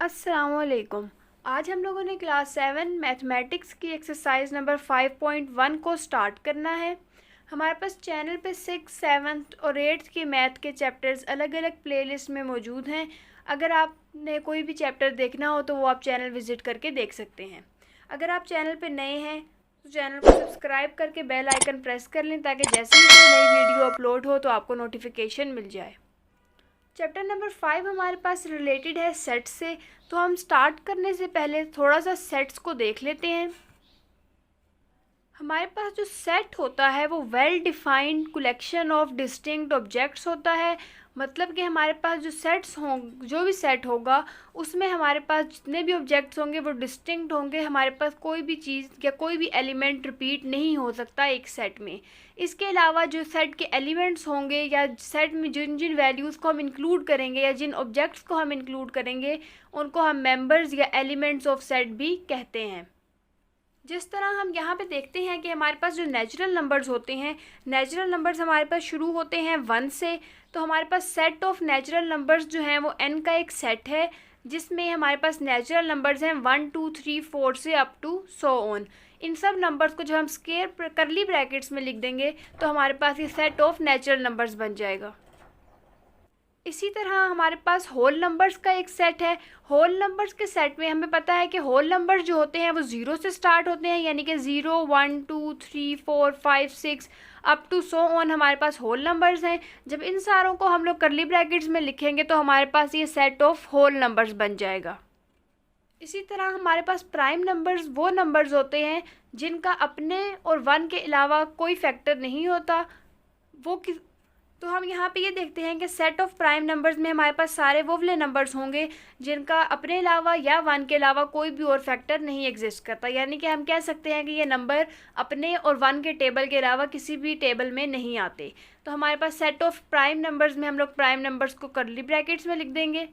अस्सलामुअलैकुम। आज हम लोगों ने क्लास 7 मैथमेटिक्स की एक्सरसाइज नंबर 5.1 को स्टार्ट करना है। हमारे पास चैनल पे 6, 7 और 8 के मैथ के चैप्टर्स अलग अलग प्लेलिस्ट में मौजूद हैं। अगर आपने कोई भी चैप्टर देखना हो तो वो आप चैनल विज़िट करके देख सकते हैं। अगर आप चैनल पे नए हैं तो चैनल को सब्सक्राइब करके बेल आइकन प्रेस कर लें ताकि जैसे ही कोई नई वीडियो अपलोड हो तो आपको नोटिफिकेशन मिल जाए। चैप्टर नंबर 5 हमारे पास रिलेटेड है सेट से, तो हम स्टार्ट करने से पहले थोड़ा सा सेट्स को देख लेते हैं। हमारे पास जो सेट होता है वो well defined collection of distinct objects होता है। मतलब कि हमारे पास जो भी सेट होगा उसमें हमारे पास जितने भी ऑब्जेक्ट्स होंगे वो डिस्टिंक्ट होंगे। हमारे पास कोई भी चीज़ या कोई भी एलिमेंट रिपीट नहीं हो सकता एक सेट में। इसके अलावा जो सेट के एलिमेंट्स होंगे या सेट में जिन जिन वैल्यूज़ को हम इंक्लूड करेंगे या जिन ऑब्जेक्ट्स को हम इंक्लूड करेंगे उनको हम मेंबर्स या एलिमेंट्स ऑफ सेट भी कहते हैं। जिस तरह हम यहाँ पे देखते हैं कि हमारे पास जो नेचुरल नंबर्स होते हैं, नेचुरल नंबर्स हमारे पास शुरू होते हैं 1 से। तो हमारे पास सेट ऑफ नेचुरल नंबर्स जो हैं वो n का एक सेट है जिसमें हमारे पास नेचुरल नंबर्स हैं 1, 2, 3, 4 से अप टू सो ऑन। इन सब नंबर्स को जब हम स्क्वायर करली ब्रैकेट्स में लिख देंगे तो हमारे पास ये सेट ऑफ नेचुरल नंबर्स बन जाएगा। इसी तरह हमारे पास होल नंबर्स का एक सेट है। होल नंबर्स के सेट में हमें पता है कि होल नंबर्स जो होते हैं वो 0 से स्टार्ट होते हैं, यानी कि 0, 1, 2, 3, 4, 5, 6 अप टू सो ऑन हमारे पास होल नंबर्स हैं। जब इन सारों को हम लोग करली ब्रैकेट्स में लिखेंगे तो हमारे पास ये सेट ऑफ होल नंबर्स बन जाएगा। इसी तरह हमारे पास प्राइम नंबर्स वो नंबर्स होते हैं जिनका अपने और 1 के अलावा कोई फैक्टर नहीं होता। तो हम यहाँ पे ये देखते हैं कि सेट ऑफ प्राइम नंबर्स में हमारे पास सारे वो वाले नंबर्स होंगे जिनका अपने अलावा या 1 के अलावा कोई भी और फैक्टर नहीं एग्जिस्ट करता। यानी कि हम कह सकते हैं कि ये नंबर अपने और 1 के टेबल के अलावा किसी भी टेबल में नहीं आते। तो हमारे पास सेट ऑफ प्राइम नंबर्स में हम लोग प्राइम नंबर्स को करली ब्रैकेट्स में लिख देंगे।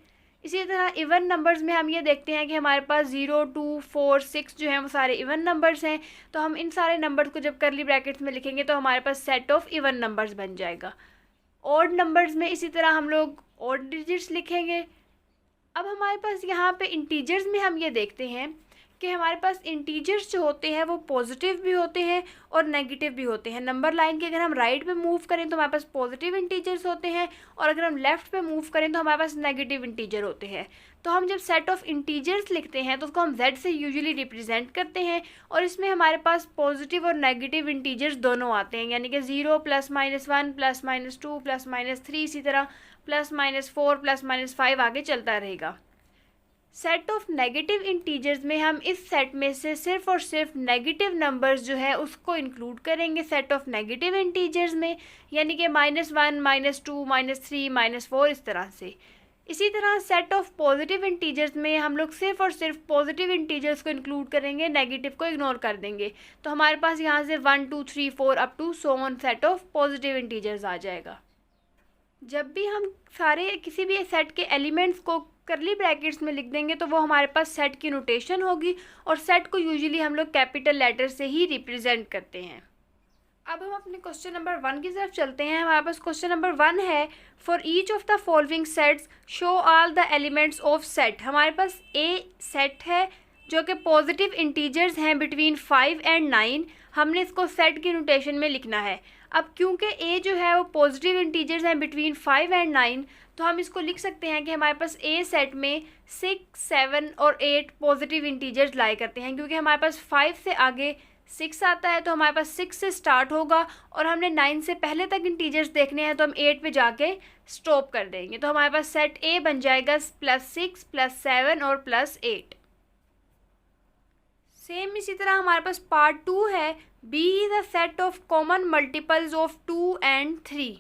इसी तरह इवन नंबर्स में हम ये देखते हैं कि हमारे पास 0, 2, 4, 6 जो हैं वो सारे इवन नंबर्स हैं। तो हम इन सारे नंबर्स को जब करली ब्रैकेट्स में लिखेंगे तो हमारे पास सेट ऑफ इवन नंबर्स बन जाएगा। ऑड नंबर्स में इसी तरह हम लोग ऑड डिजिट्स लिखेंगे। अब हमारे पास यहाँ पे इंटीजर्स में हम ये देखते हैं कि हमारे पास इंटीजर्स जो होते हैं वो पॉजिटिव भी होते हैं और नेगेटिव भी होते हैं। नंबर लाइन के अगर हम राइट पे मूव करें तो हमारे पास पॉजिटिव इंटीजर्स होते हैं और अगर हम लेफ़्ट पे मूव करें तो हमारे पास नेगेटिव इंटीजर होते हैं। तो हम जब सेट ऑफ इंटीजर्स लिखते हैं तो उसको हम z से यूजुअली रिप्रेजेंट करते हैं और इसमें हमारे पास पॉजिटिव और नेगेटिव इंटीजर्स दोनों आते हैं, यानी कि 0, +-1, +-2, +-3, इसी तरह +-4, +-5 आगे चलता रहेगा। सेट ऑफ नेगेटिव इंटीजर्स में हम इस सेट में से सिर्फ और सिर्फ नेगेटिव नंबर्स जो है उसको इंक्लूड करेंगे सेट ऑफ नेगेटिव इंटीजर्स में, यानी कि -1, -2, -3, -4 इस तरह से। इसी तरह सेट ऑफ पॉजिटिव इंटीजर्स में हम लोग सिर्फ और सिर्फ पॉजिटिव इंटीजर्स को इंक्लूड करेंगे, नेगेटिव को इग्नोर कर देंगे। तो हमारे पास यहाँ से 1, 2, 3, 4 up to so on set of positive integers आ जाएगा। जब भी हम सारे किसी भी सेट के एलिमेंट्स को करली ब्रैकेट्स में लिख देंगे तो वो हमारे पास सेट की नोटेशन होगी और सेट को यूजुअली हम लोग कैपिटल लेटर से ही रिप्रेजेंट करते हैं। अब हम अपने क्वेश्चन नंबर 1 की तरफ चलते हैं। हमारे पास क्वेश्चन नंबर 1 है, for each of the following sets show all the elements of set. हमारे पास ए सेट है जो कि पॉजिटिव इंटीजर्स हैं बिटवीन 5 एंड 9। हमने इसको सेट की नोटेशन में लिखना है। अब क्योंकि ए जो है वो पॉजिटिव इंटीजर्स हैं बिटवीन 5 एंड 9 तो हम इसको लिख सकते हैं कि हमारे पास ए सेट में 6, 7 और 8 पॉजिटिव इंटीजर्स लाई करते हैं। क्योंकि हमारे पास 5 से आगे 6 आता है तो हमारे पास 6 से स्टार्ट होगा और हमने 9 से पहले तक इंटीजर्स देखने हैं तो हम 8 पे जाके स्टॉप कर देंगे। तो हमारे पास सेट ए बन जाएगा +6, +7 और +8। सेम इसी तरह हमारे पास पार्ट 2 है, B is a set of common multiples of 2 and 3।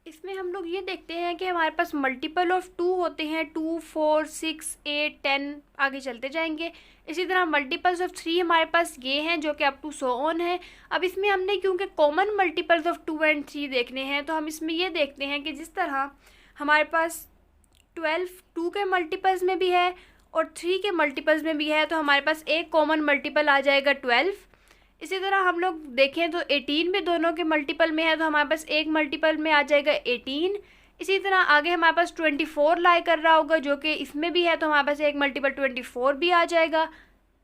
इसमें हम लोग ये देखते हैं कि हमारे पास मल्टीपल ऑफ 2 होते हैं 2, 4, 6, 8, 10 आगे चलते जाएंगे। इसी तरह मल्टीपल्स ऑफ 3 हमारे पास ये हैं जो कि अप टू सो ऑन है। अब इसमें हमने क्योंकि कॉमन मल्टीपल्स ऑफ 2 एंड 3 देखने हैं तो हम इसमें ये देखते हैं कि जिस तरह हमारे पास 12 2 के मल्टीपल्स में भी है और 3 के मल्टीपल्स में भी है तो हमारे पास एक कॉमन मल्टीपल आ जाएगा 12। इसी तरह हम लोग देखें तो 18 भी दोनों के मल्टीपल में है तो हमारे पास एक मल्टीपल में आ जाएगा 18। इसी तरह आगे हमारे पास 24 लाई कर रहा होगा, जो कि इसमें भी है, तो हमारे पास एक मल्टीपल 24 भी आ जाएगा।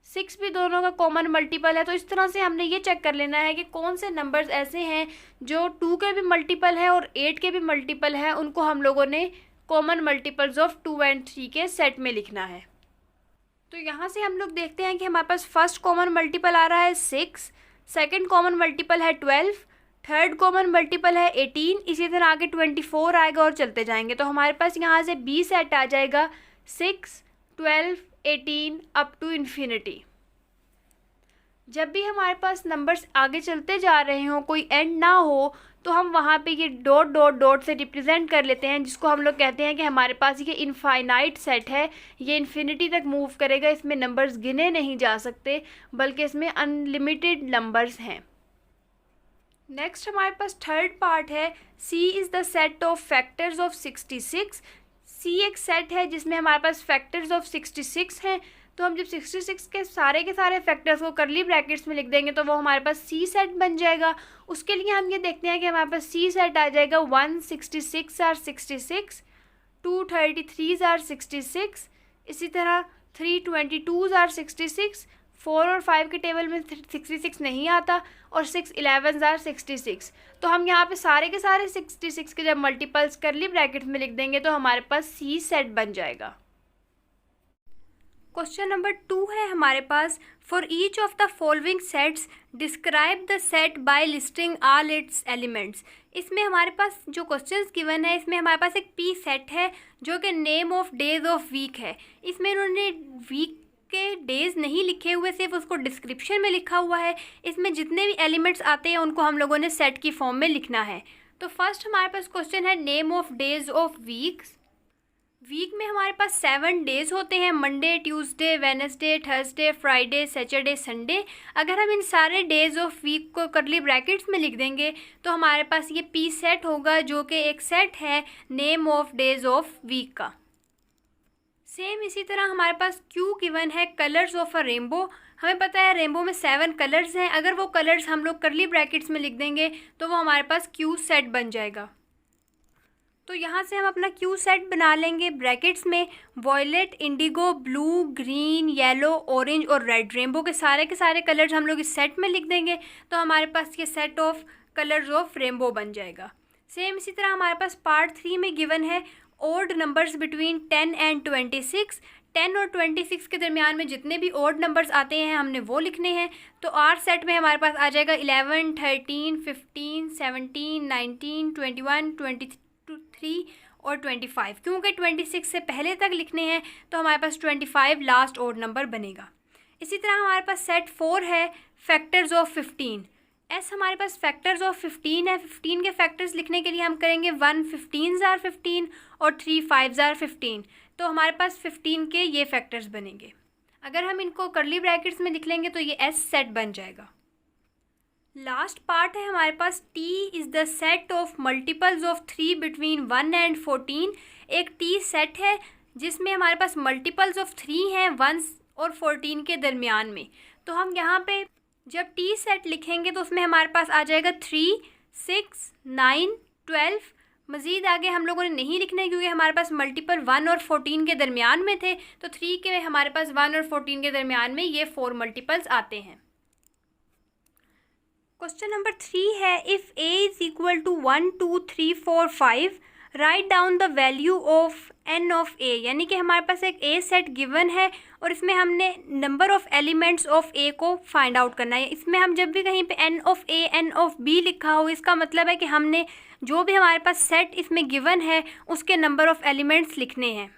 6 भी दोनों का कॉमन मल्टीपल है। तो इस तरह से हमने ये चेक कर लेना है कि कौन से नंबर्स ऐसे हैं जो 2 के भी मल्टीपल है और 8 के भी मल्टीपल है, उनको हम लोगों ने कॉमन मल्टीपल्स ऑफ 2 एंड 3 के सेट में लिखना है। तो यहाँ से हम लोग देखते हैं कि हमारे पास फर्स्ट कॉमन मल्टीपल आ रहा है 6, सेकंड कॉमन मल्टीपल है 12, थर्ड कॉमन मल्टीपल है 18, इसी तरह आगे 24 आएगा और चलते जाएंगे। तो हमारे पास यहाँ से बी सेट आ जाएगा 6, 12, 18 अप टू इन्फिनिटी। जब भी हमारे पास नंबर्स आगे चलते जा रहे हों, कोई एंड ना हो, तो हम वहाँ पे ये डॉट डॉट डॉट से रिप्रेजेंट कर लेते हैं, जिसको हम लोग कहते हैं कि हमारे पास ये इनफाइनाइट सेट है, ये इन्फिनिटी तक मूव करेगा, इसमें नंबर्स गिने नहीं जा सकते, बल्कि इसमें अनलिमिटेड नंबर्स हैं। नेक्स्ट हमारे पास थर्ड पार्ट है, C is the set of factors of 66। C एक सेट है जिसमें हमारे पास फैक्टर्स ऑफ 66 हैं। तो हम जब 66 के सारे फैक्टर्स को करली ब्रैकेट्स में लिख देंगे तो वो हमारे पास सी सेट बन जाएगा। उसके लिए हम ये देखते हैं कि हमारे पास सी सेट आ जाएगा 166 आर 66, 233 आर 66, इसी तरह 322 आर 66, 4 और 5 के टेबल में 66 नहीं आता, और 6 11 आर 66। तो हम यहाँ पे सारे के सारे 66 के जब मल्टीपल्स करली ब्रैकेट्स में लिख देंगे तो हमारे पास सी सेट बन जाएगा। क्वेश्चन नंबर 2 है हमारे पास, for each of the following sets describe the set by listing all its elements. इसमें हमारे पास जो क्वेश्चंस गिवन है, इसमें हमारे पास एक पी सेट है जो कि name of days of week है। इसमें इन्होंने वीक के डेज नहीं लिखे हुए, सिर्फ उसको डिस्क्रिप्शन में लिखा हुआ है। इसमें जितने भी एलिमेंट्स आते हैं उनको हम लोगों ने सेट की फॉर्म में लिखना है। तो फर्स्ट हमारे पास क्वेश्चन है name of days of weeks. Week में हमारे पास 7 डेज होते हैं, Monday, Tuesday, Wednesday, Thursday, Friday, Saturday, Sunday. अगर हम इन सारे डेज ऑफ वीक को करली ब्रैकेट्स में लिख देंगे तो हमारे पास ये पी सेट होगा, जो कि एक सेट है name of days of week का। सेम इसी तरह हमारे पास क्यू गिवन है, कलर्स ऑफ अ रेनबो। हमें पता है रेनबो में 7 कलर्स हैं, अगर वो कलर्स हम लोग करली ब्रैकेट्स में लिख देंगे तो वो हमारे पास क्यू सेट बन जाएगा। तो यहाँ से हम अपना क्यू सेट बना लेंगे ब्रैकेट्स में, violet, indigo, blue, green, yellow, orange और रेड। रेनबो के सारे कलर्स हम लोग इस सेट में लिख देंगे तो हमारे पास ये set of colours of rainbow बन जाएगा। सेम इसी तरह हमारे पास पार्ट 3 में गिवन है ओड नंबर्स बिटवीन 10 एंड 26। 10 और 26 के दरमियान में जितने भी ओड नंबर्स आते हैं हमने वो लिखने हैं। तो आर सेट में हमारे पास आ जाएगा 11, 13, 15, 17, 19, 21, 23 और 25। क्योंकि 26 से पहले तक लिखने हैं तो हमारे पास 25 लास्ट ओड नंबर बनेगा। इसी तरह हमारे पास सेट 4 है, फैक्टर्स ऑफ 15। एस हमारे पास फैक्टर्स ऑफ 15 है। 15 के फैक्टर्स लिखने के लिए हम करेंगे 1 15 आर 15 और 3 5 आर 15। तो हमारे पास 15 के ये फैक्टर्स बनेंगे। अगर हम इनको करली ब्रैकेट्स में लिख लेंगे तो ये एस सेट बन जाएगा। लास्ट पार्ट है हमारे पास, T is the set of multiples of 3 between 1 and 14। एक टी सेट है जिसमें हमारे पास मल्टीपल्स ऑफ 3 हैं 1 और 14 के दरमियान में। तो हम यहाँ पे जब टी सेट लिखेंगे तो उसमें हमारे पास आ जाएगा 3, 6, 9, 12। मज़ीद आगे हम लोगों ने नहीं लिखना है क्योंकि हमारे पास मल्टीपल 1 और 14 के दरमियान में थे। तो 3 के हमारे पास 1 और 14 के दरमियान में ये 4 मल्टीपल्स आते हैं। क्वेश्चन नंबर 3 है, if a is equal to 1 2 3 4 5 write down the value of n of a। यानी कि हमारे पास एक a सेट गिवन है और इसमें हमने number of elements of a को फाइंड आउट करना है। इसमें हम जब भी कहीं पे n of a n of b लिखा हो, इसका मतलब है कि हमने जो भी हमारे पास सेट इसमें गिवन है उसके नंबर ऑफ एलिमेंट्स लिखने हैं।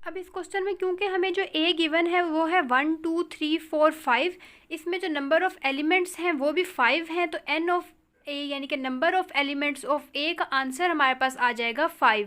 अब इस क्वेश्चन में क्योंकि हमें जो a गिवन है वो है 1 2 3 4 5, इसमें जो नंबर ऑफ़ एलिमेंट्स हैं वो भी 5 हैं। तो n ऑफ a यानी कि number of elements of a का आंसर हमारे पास आ जाएगा 5।